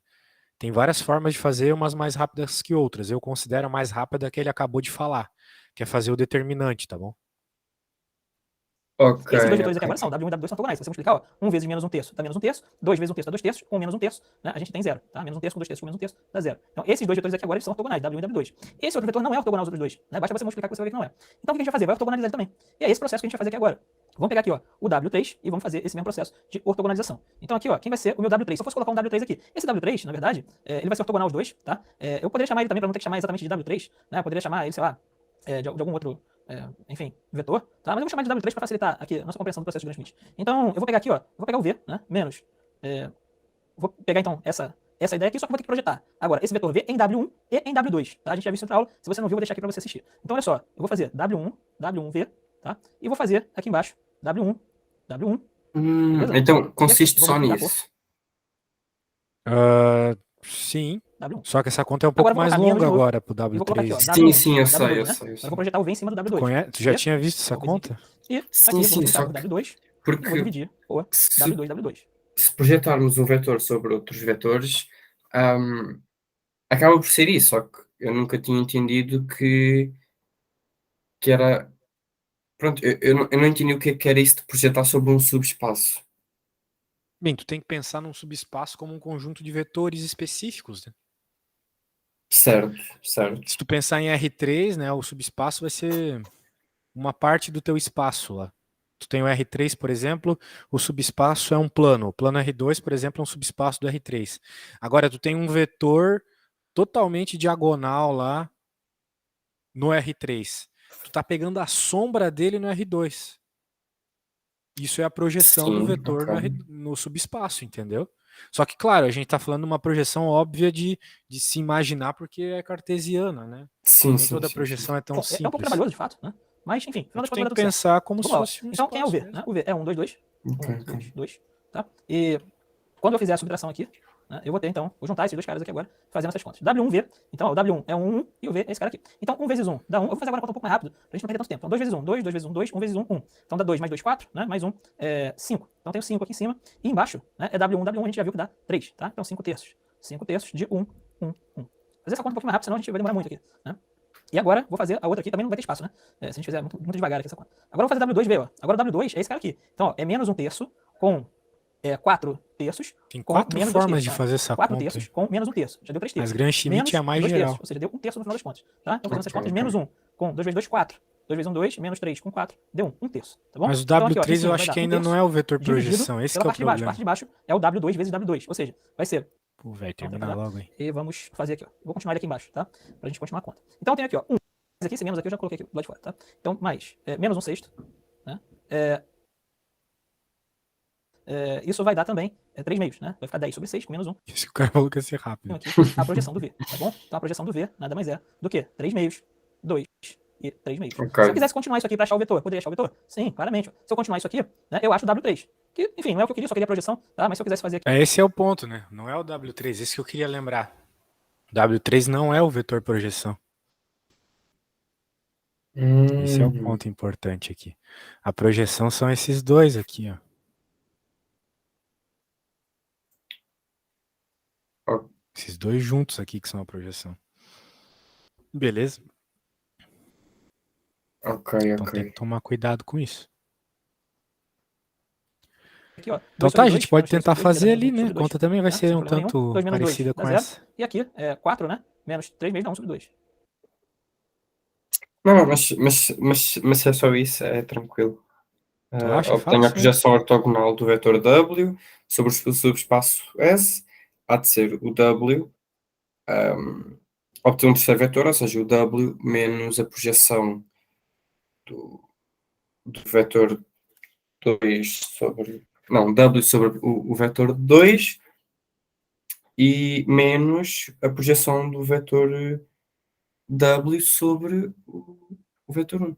Tem várias formas de fazer, umas mais rápidas que outras. Eu considero a mais rápida a que ele acabou de falar, que é fazer o determinante, tá bom? Ok, Esses dois vetores aqui ok. agora são W1 e W2 são ortogonais. Se você multiplicar, ó, 1 vezes menos 1 terço dá menos 1 terço, 2 vezes 1 terço dá 2 terços, com menos 1 terço, né, a gente tem zero, tá? Menos 1 terço com 2 terços com menos 1 terço dá zero. Então, esses dois vetores aqui agora eles são ortogonais, W1 e W2. Esse outro vetor não é ortogonal aos outros dois, né? Basta você multiplicar que você vai ver que não é. Então, o que a gente vai fazer? Vai ortogonalizar ele também. E é esse processo que a gente vai fazer aqui agora. Vamos pegar aqui, ó, o W3 e vamos fazer esse mesmo processo de ortogonalização. Então, aqui, ó, quem vai ser o meu W3? Se eu fosse colocar um W3 aqui, esse W3, na verdade, ele vai ser ortogonal aos dois, tá? Eu poderia chamar ele também, para não ter que chamar exatamente de W3, né? Eu poderia chamar ele, sei lá, de algum outro, enfim, vetor, tá? Mas eu vou chamar de W3 para facilitar aqui a nossa compreensão do processo de Gram-Schmidt. Então, eu vou pegar aqui, ó, eu vou pegar o V, né, menos, vou pegar então essa ideia aqui, só que eu vou ter que projetar agora esse vetor V em W1 e em W2, tá? A gente já viu isso na aula, se você não viu, eu vou deixar aqui para você assistir. Então, olha só, eu vou fazer W1V, tá? E vou fazer aqui embaixo W1, beleza? Então, consiste Vou só multiplicar nisso. Sim, W1. só que essa conta é um pouco Agora eu vou mais colocar menos longa de novo. agora pro E vou colocar aqui, ó, W3. Sim, W1, sim, eu sei, W2, eu né? sei, eu Agora sei. eu vou projetar o V em cima do W2. Tu já E tinha visto essa vou fazer conta? E aqui Sim, eu vou sim, multiplicar só por que W2 e vou porque dividir por se, W2, W2. se projetarmos um vetor sobre outros vetores, acaba por ser isso, só que eu nunca tinha entendido que era. Pronto, eu não entendi o que era isso de projetar sobre um subespaço. Bem, tu tem que pensar num subespaço como um conjunto de vetores específicos, né? Certo, certo. Se tu pensar em R3, né, o subespaço vai ser uma parte do teu espaço lá. Tu tem o R3, por exemplo, o subespaço é um plano. O plano R2, por exemplo, é um subespaço do R3. Agora, tu tem um vetor totalmente diagonal lá no R3. Tu tá pegando a sombra dele no R2. Isso é a projeção do Sim, vetor ok. no subespaço, entendeu? Só que, claro, a gente está falando de uma projeção óbvia de se imaginar porque é cartesiana, né? Sim, Nem sim, toda sim, sim. projeção é tão Bom, é um pouco simples. trabalhoso, de fato, né? Mas, enfim, final das Tu contas tem vai que dar tudo certo. pensar como se Vamos lá, ó. fosse um Então, quem é o espaço V? mesmo. Né? O V é 1, 2, 2. Ok, 1, ok. 2, 2. Tá? E quando eu fizer a subtração aqui, né, eu vou ter, então, vou juntar esses dois caras aqui agora, fazendo essas contas. W1V, então, ó, o W1 é um 1 e o V é esse cara aqui. Então, 1 vezes 1 dá 1. Eu vou fazer agora uma conta um pouco mais rápido, pra gente não perder tanto tempo. Então, 2 vezes 1, 2, 2 vezes 1, 2, 1 vezes 1, 1. Então, dá 2 mais 2, 4, né? Mais 1, 5. Então, tem o 5 aqui em cima. E embaixo, né, é W1, W1, a gente já viu que dá 3, tá? Então, 5 terços. 5 terços de 1, 1, 1. fazer essa conta um pouquinho mais rápido, senão a gente vai demorar muito aqui, né? E agora, vou fazer a outra aqui, também não vai ter espaço, né? Se a gente fizer muito devagar aqui essa conta. Agora eu vou fazer W2, ó. Agora o W2 é esse cara aqui. Então, ó, é menos 1/3 com 4 terços Tem com 4 menos 2 formas terços. de fazer essa 4 conta. terços com menos 1/3. Já deu 3 terços. Mas Grand Schmidt Menos é a mais 2 geral. terços, ou seja, deu 1/3 no final das contas. Tá? Então, fazendo essas Ok, contas, ok. menos 1 com 2 vezes 2, 4. 2 vezes 1, 2, menos 3 com 4, deu 1/3. Tá bom? Mas o Então, aqui, ó, W3 em cima eu vai acho dar que 1 ainda não terço é o vetor dividido projeção. Esse pela que é o parte de baixo. A problema. parte de baixo é o W2 vezes W2. Ou seja, vai ser. Pô, velho, Então, termina logo aí. E vamos fazer aqui, ó. Vou continuar ele aqui embaixo, tá? Pra gente continuar a conta. Então, eu tenho aqui, ó, 1. Esse menos aqui eu já coloquei aqui do lado de fora, tá? Então, mais menos 1/6, né? Isso vai dar também 3 meios, né? Vai ficar 10 sobre 6 com menos 1. Isso que o cara falou que ia ser rápido. Aqui a projeção do V, tá bom? Então a projeção do V nada mais é do que 3 meios, 2 e 3 meios. Ok. Se eu quisesse continuar isso aqui para achar o vetor, eu poderia achar o vetor? Sim, claramente. Se eu continuar isso aqui, né, eu acho o W3. Que, enfim, não é o que eu queria, só queria a projeção, tá? Mas se eu quisesse fazer aqui. Esse é o ponto, né? Não é o W3, esse que eu queria lembrar. W3 não é o vetor projeção. Esse é o ponto importante aqui. A projeção são esses dois aqui, ó. Esses dois juntos aqui que são a projeção. Beleza? Ok, Então tem que ok. tomar cuidado com isso. Aqui, ó, Então 2 tá, sobre a gente 2, pode menos 3 tentar sobre 2, fazer que dá ali, menos 1 né? A sobre 2, conta também vai né? ser Sem um problema nenhum. tanto 2 menos 2 parecida dá com 0. essa. E aqui, 4, né? Menos 3 vezes dá 1 sobre 2. Não, mas se é só isso, é tranquilo. Tu acha Obtenho a fácil? projeção ortogonal do vetor W sobre o subespaço S. Há de ser o W. Obtenho um terceiro vetor, ou seja, o W menos a projeção do vetor 2 sobre. Não, W sobre o vetor 2 e menos a projeção do vetor W sobre o vetor 1.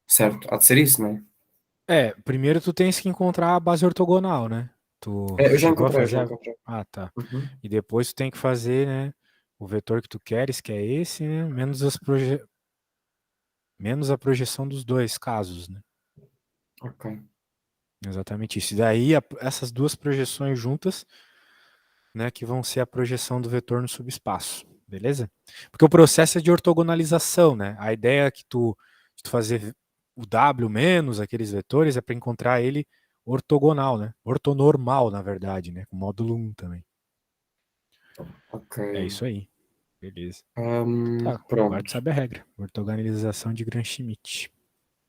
Certo? Há de ser isso, não é? Primeiro tu tens que encontrar a base ortogonal, né? Tu Eu já chegou a encontrei, eu já fazer? encontrei. Ah, tá. Uhum. E depois tu tem que fazer, né? O vetor que tu queres, que é esse, né? Menos a projeção dos dois casos, né? Ok. Exatamente isso. E daí essas duas projeções juntas, né, que vão ser a projeção do vetor no subespaço, beleza? Porque o processo é de ortogonalização, né? A ideia é que tu fazer o W menos aqueles vetores é para encontrar ele ortogonal, né? Ortonormal, na verdade, né? Com módulo 1 também. Ok. É isso aí. Beleza. Tá, agora Pronto. tu sabe a regra. Ortogonalização de Gram-Schmidt.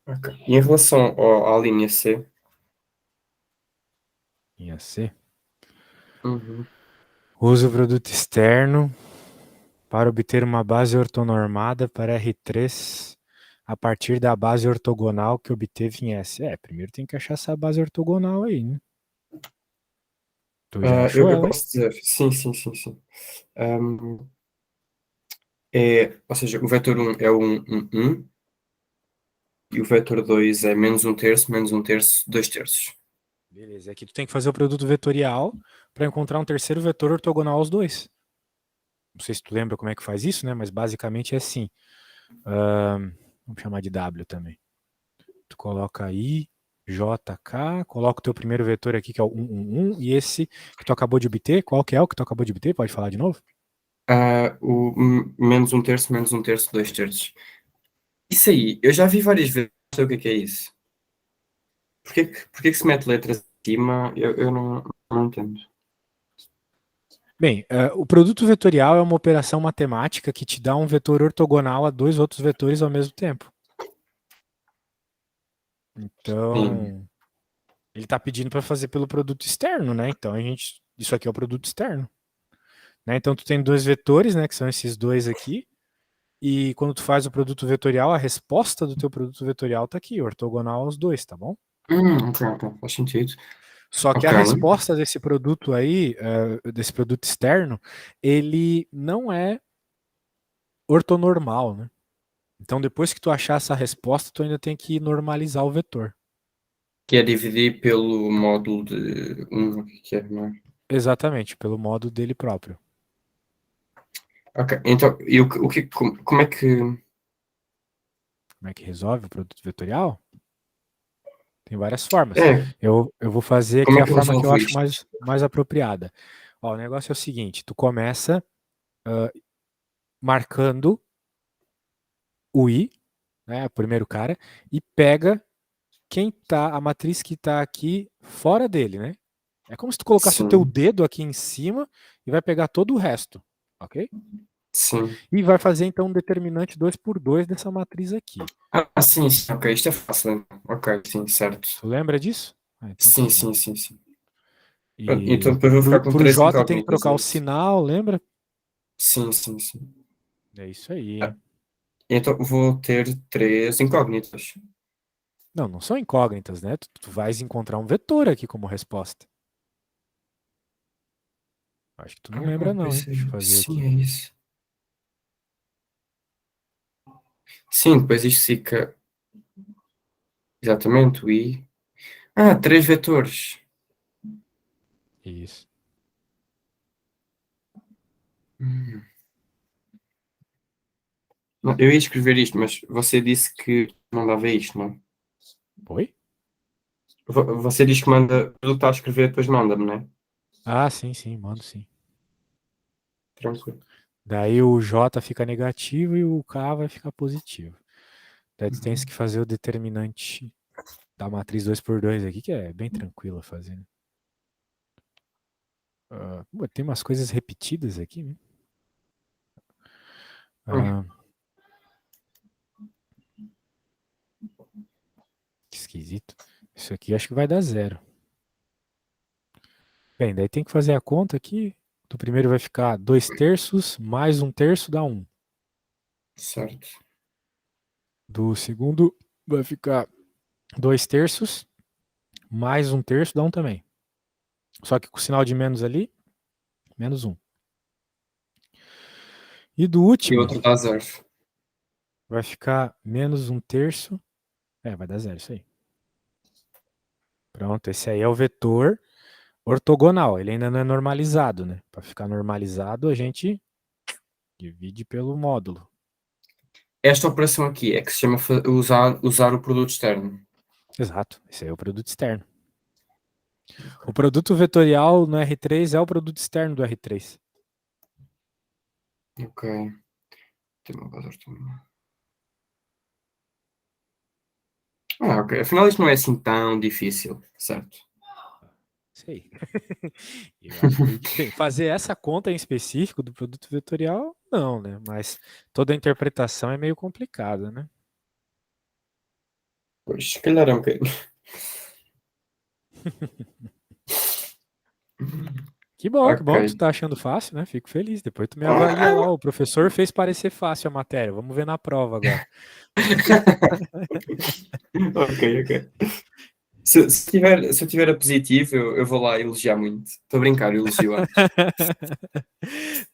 Ok. E em relação à linha C? Linha C. Uhum. Usa o produto externo para obter uma base ortonormada para R3 a partir da base ortogonal que obteve em S. Primeiro tem que achar essa base ortogonal aí, né? Tu já achou Eu ela aí? posso dizer, sim. Ou seja, o vetor 1 é 1 e o vetor 2 é menos 1/3, menos 1/3, 2/3. Beleza, aqui tu tem que fazer o produto vetorial para encontrar um terceiro vetor ortogonal aos dois. Não sei se tu lembra como é que faz isso, né? Mas basicamente é assim. Vamos chamar de W também. Tu coloca I, J, K, coloca o teu primeiro vetor aqui, que é o 1, e esse que tu acabou de obter, qual que é o que tu acabou de obter? Pode falar de novo? O menos 1/3, menos 1/3, 2/3. Isso aí, eu já vi várias vezes, não sei o que é isso. Porquê que se mete letras acima? Eu não entendo. Bem, o produto vetorial é uma operação matemática que te dá um vetor ortogonal a dois outros vetores ao mesmo tempo. Então, ele está pedindo para fazer pelo produto externo, né? Então, isso aqui é o produto externo. Né? Então, tu tem dois vetores, né? Que são esses dois aqui. E quando tu faz o produto vetorial, a resposta do teu produto vetorial está aqui, ortogonal aos dois, tá bom? Ok, faz sentido. Só que a Ok. resposta desse produto aí, desse produto externo, ele não é ortonormal, né? Então, depois que tu achar essa resposta, tu ainda tem que normalizar o vetor. Que é dividir pelo módulo de 1, o que é, não é? Exatamente, pelo modo dele próprio. Ok, então, e como é que... Como é que resolve o produto vetorial? Tem várias formas. Eu vou fazer aqui Como é a que eu forma que eu resolvo acho isto? mais apropriada. Ó, o negócio é o seguinte, tu começa marcando o I, né, o primeiro cara, e pega a matriz que está aqui fora dele, né? É como se tu colocasse o teu Sim, dedo aqui em cima e vai pegar todo o resto, ok? sim. E vai fazer então um determinante 2 por 2 dessa matriz aqui. Sim, sim, ok, isto é fácil, então. Ok, sim, certo. Tu lembra disso? Então tá Sim, bom. sim, sim, sim. Pronto, então E depois vou ficar com pro três J tem que incógnitas, trocar é o isso? sinal, lembra? Sim, sim, sim. É isso aí, Ah, hein? então vou ter três incógnitas. Não, não são incógnitas, né? Tu vais encontrar um vetor aqui como resposta. Acho que tu não lembra não, hein? Pois é, Deixa eu fazer sim, aqui. é isso. Sim, depois isto fica exatamente o I. Três vetores. Isso. Hum. Não, eu ia escrever isto, mas você disse que não dava isto, não é? Oi? Você diz que manda, tudo que está a escrever, depois manda-me, não é? Ah, sim, sim, mando sim. Tranquilo. Daí o J fica negativo e o K vai ficar positivo. Daí tu tens que fazer o determinante da matriz 2 por 2 aqui, que é bem tranquilo a fazer, né? Tem umas coisas repetidas aqui, né? Hum, Ah, que esquisito. Isso aqui acho que vai dar zero. Bem, daí tem que fazer a conta aqui. Do primeiro vai ficar 2 terços mais 1 terço dá 1. certo. Do segundo vai ficar 2 terços mais 1 terço dá 1 também. Só que com o sinal de menos ali, menos 1. E do E o último outro dá zero. vai ficar menos 1 terço. Vai dar zero, isso aí. Pronto, esse aí é o vetor ortogonal. Ele ainda não é normalizado, né? Para ficar normalizado, a gente divide pelo módulo. Esta operação aqui é que se chama usar o produto externo. Exato, esse aí é o produto externo. O produto vetorial no R3 é o produto externo do R3. Ok. Tem uma base ortogonal. Ok. Afinal, isto não é assim tão difícil, certo? Sei. Eu acredito. Bem, fazer essa conta em específico do produto vetorial, não, né? Mas toda a interpretação é meio complicada, né? Pois, se calhar é um bocadinho. Que bom que tu Ok. tá achando fácil, né? Fico feliz. Depois tu me avalia lá. O professor fez parecer fácil a matéria. Vamos ver na prova agora. Ok, ok. Se eu tiver a positivo, eu vou lá elogiar muito. Estou a brincar, eu elogio antes.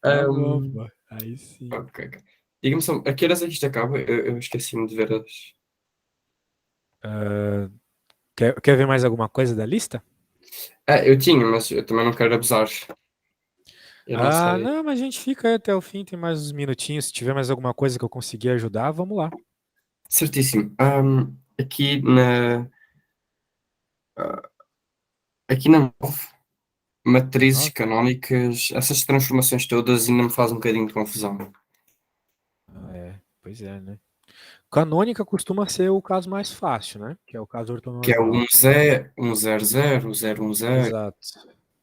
Tá bom, Ahm, pô. Aí sim. ok, ok. Diga-me só, a que horas é que isto acaba? Eu esqueci-me de ver as. Ah, quer ver mais alguma coisa da lista? Eu tinha, mas eu também não quero abusar. Eu não Ah, sei. não, mas a gente fica aí até o fim, tem mais uns minutinhos. Se tiver mais alguma coisa que eu conseguir ajudar, vamos lá. Certíssimo. Ah, aqui na matrizes Nossa, canónicas, essas transformações todas ainda me fazem um bocadinho de confusão. pois é, né? Canônica costuma ser o caso mais fácil, né? Que é o caso Que é o ortonormal. 1Z, 100, 010. Exato.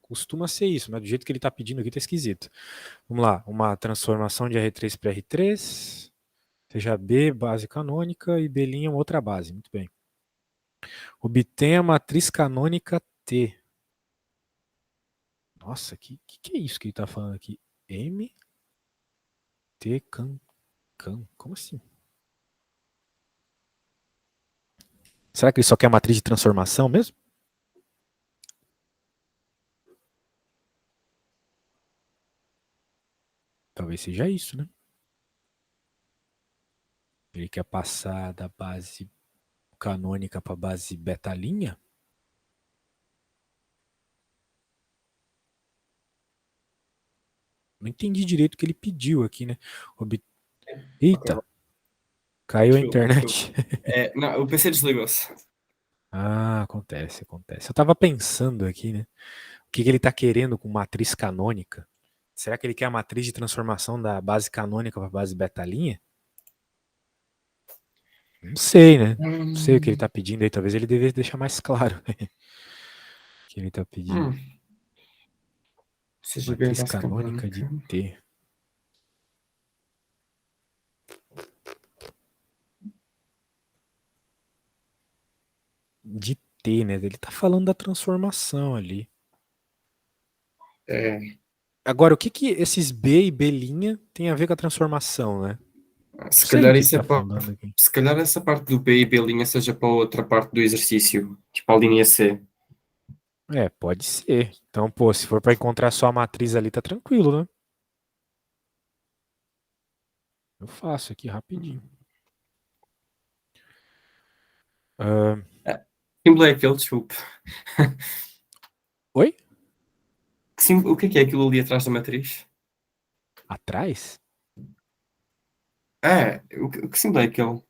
Costuma ser isso, mas do jeito que ele está pedindo aqui tá esquisito. Vamos lá, uma transformação de R3 para R3, seja B, base canônica, e B' outra base. Muito bem. Obtenha a matriz canônica T. Nossa, que é isso que ele está falando aqui? M, T, can. Como assim? Será que ele só quer a matriz de transformação mesmo? Talvez seja isso, né? Ele quer passar da base canônica para base betalinha? Não entendi direito o que ele pediu aqui, né? Ob... Ok, Eita, caiu a desculpa, desculpa. internet. Não, o PC desligou-se. Ah, acontece. Eu tava pensando aqui, né? O que ele tá querendo com matriz canônica? Será que ele quer a matriz de transformação da base canônica para a base betalinha? Não sei, né? Não sei o que ele está pedindo aí. Talvez ele devesse deixar mais claro o que ele está pedindo. CGB Matriz base canônica de canônica. T. De T, né? Ele tá falando da transformação ali. É, Agora, o que que esses B e B' tem a ver com a transformação, né? se Não sei o calhar que ele isso é tá para, falando aqui. se calhar essa parte do B e B' seja para outra parte do exercício, tipo a linha C. É, pode ser. Então, pô, se for para encontrar só a matriz ali, tá tranquilo, né? Eu faço aqui rapidinho. Ah, Que símbolo é aquele? Desculpe. oi? O que é aquilo ali atrás da matriz? Atrás? O que símbolo é aquele?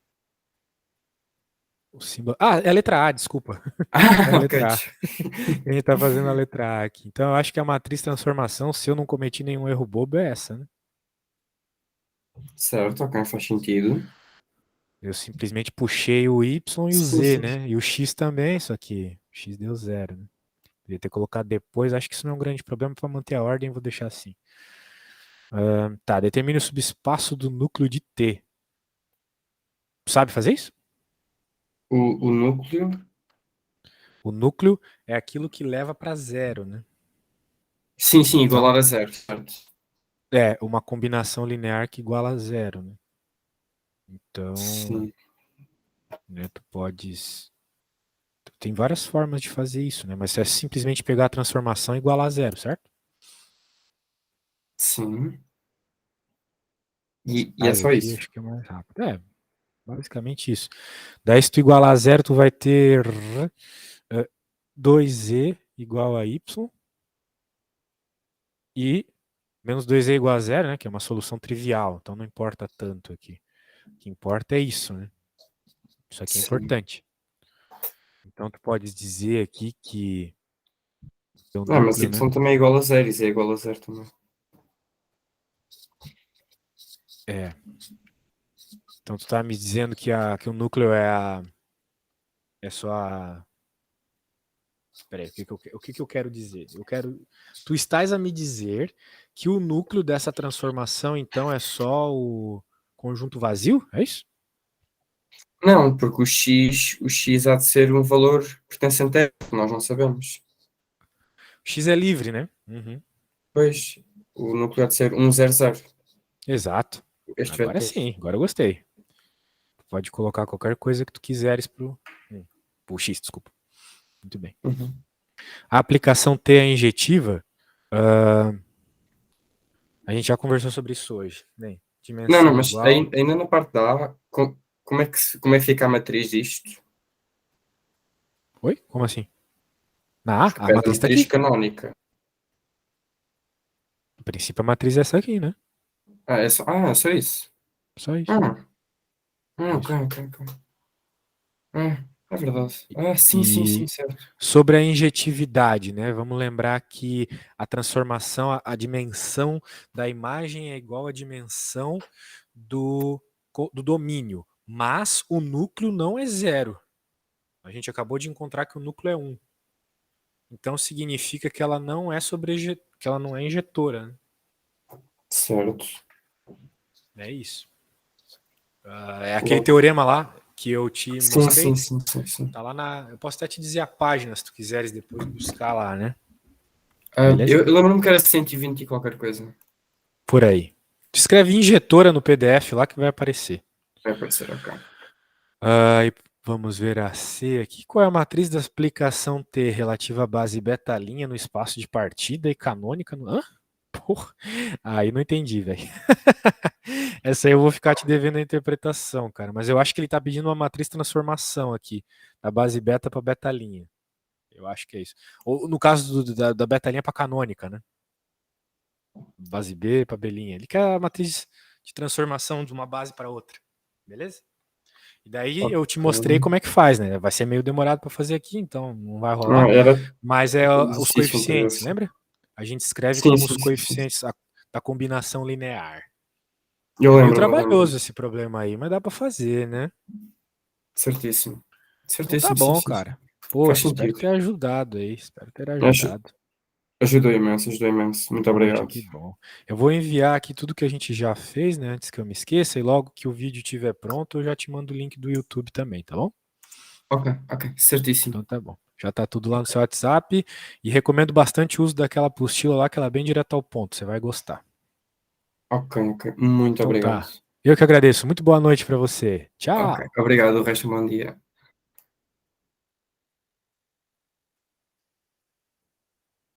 O símbolo... Ah, é a letra A, desculpa. É a Ok. letra A. A gente tá fazendo a letra A aqui. Então, eu acho que a matriz transformação, se eu não cometi nenhum erro bobo, é essa, né? Certo, ok, faz sentido. Eu simplesmente puxei o Y e o Sim, Z, sim. né? E o X também, só que o X deu 0, né? Devia ter colocado depois, acho que isso não é um grande problema para manter a ordem, vou deixar assim. Tá, determine o subespaço do núcleo de T. Sabe fazer isso? O núcleo. O núcleo é aquilo que leva para zero, né? Sim, sim, Então, igualar a zero, certo. é uma combinação linear que iguala a zero, né? Então, Sim, né, tu podes... Tem várias formas de fazer isso, né? Mas é simplesmente pegar a transformação e igualar a zero, certo? sim. Essa E é frase só aqui isso. acho que é mais rápido. É, basicamente isso. Daí, se tu igualar a zero, tu vai ter 2z igual a y e menos 2z igual a zero, né? Que é uma solução trivial, então não importa tanto aqui. O que importa é isso, né? Isso aqui é Sim. importante. Então, tu pode dizer aqui que o Não, mas núcleo, y né? também é igual a zero, isso é igual a zero também. É. Então, tu tá me dizendo que o núcleo é só a... Peraí, o que que eu quero dizer? Tu estás a me dizer que o núcleo dessa transformação, então, é só o conjunto vazio? É isso? Não, porque o x há de ser um valor pertencente a R, que nós não sabemos. X é livre, né? Uhum. Pois, o núcleo há de ser 100, Exato. este Agora vetor. sim, agora eu gostei. Pode colocar qualquer coisa que tu quiseres pro X, desculpa. Muito bem. Uhum. A aplicação T é injetiva. ah, a gente já conversou sobre isso hoje. Bem, Não, dimensão mas igual. ainda na parte da A, como é que fica a matriz disto? Oi? Como assim? Na A? A Pede a matriz tá matriz aqui. canónica. No princípio, a matriz é essa aqui, né? É só isso. Só isso. Ah, ok, Isso. ok, ok. É verdade. Sim, sim, sim, E certo. sobre a injetividade, né? Vamos lembrar que a transformação, a dimensão da imagem é igual à dimensão do domínio, mas o núcleo não é zero. A gente acabou de encontrar que o núcleo é 1. Então significa que ela não é que ela não é injetora, né? Certo. É isso. É aquele teorema lá que eu te Sim, mostrei. sim, sim, sim, sim. Tá lá na. Eu posso até te dizer a página se tu quiseres depois buscar lá, né? Eu, Beleza? eu lembro-me que era 120 e qualquer coisa. Por aí. Tu escreve injetora no PDF lá que vai aparecer. Vai aparecer, ok. E vamos ver a C aqui. Qual é a matriz da explicação T relativa à base betalinha no espaço de partida e canônica no... Hã? Porra. Aí não entendi, velho. Essa aí eu vou ficar te devendo a interpretação, cara. Mas eu acho que ele tá pedindo uma matriz transformação aqui. Da base beta para betalinha. Eu acho que é isso. Ou no caso da betalinha para canônica, né? Base B para belinha. Ele quer a matriz de transformação de uma base para outra. Beleza? E daí eu te mostrei como é que faz, né? Vai ser meio demorado para fazer aqui, então não vai rolar. Era Mas é o os exercício anterior. coeficientes, lembra? A gente escreve Sim, como sim, os sim, sim. coeficientes a combinação linear. Eu É meio lembro-me. trabalhoso esse problema aí, mas dá pra fazer, né? Certíssimo. Então tá Certíssimo, sim, bom, sim, sim. cara. Faz Poxa, espero sentido. ter ajudado aí. Espero ter Aju- ajudado. Ajudou imenso, ajudou imenso. Muito Poxa, obrigado. que bom. Eu vou enviar aqui tudo que a gente já fez, né? Antes que eu me esqueça, e logo que o vídeo estiver pronto, eu já te mando o link do YouTube também, tá bom? Ok, ok, certíssimo. Então tá bom. Já tá tudo lá no seu WhatsApp e recomendo bastante o uso daquela apostila lá, que ela é bem direto ao ponto. Você vai gostar. Ok, ok. Muito Então obrigado. tá. Eu que agradeço. Muito boa noite pra você. Ok, Tchau. obrigado. O resto, bom dia.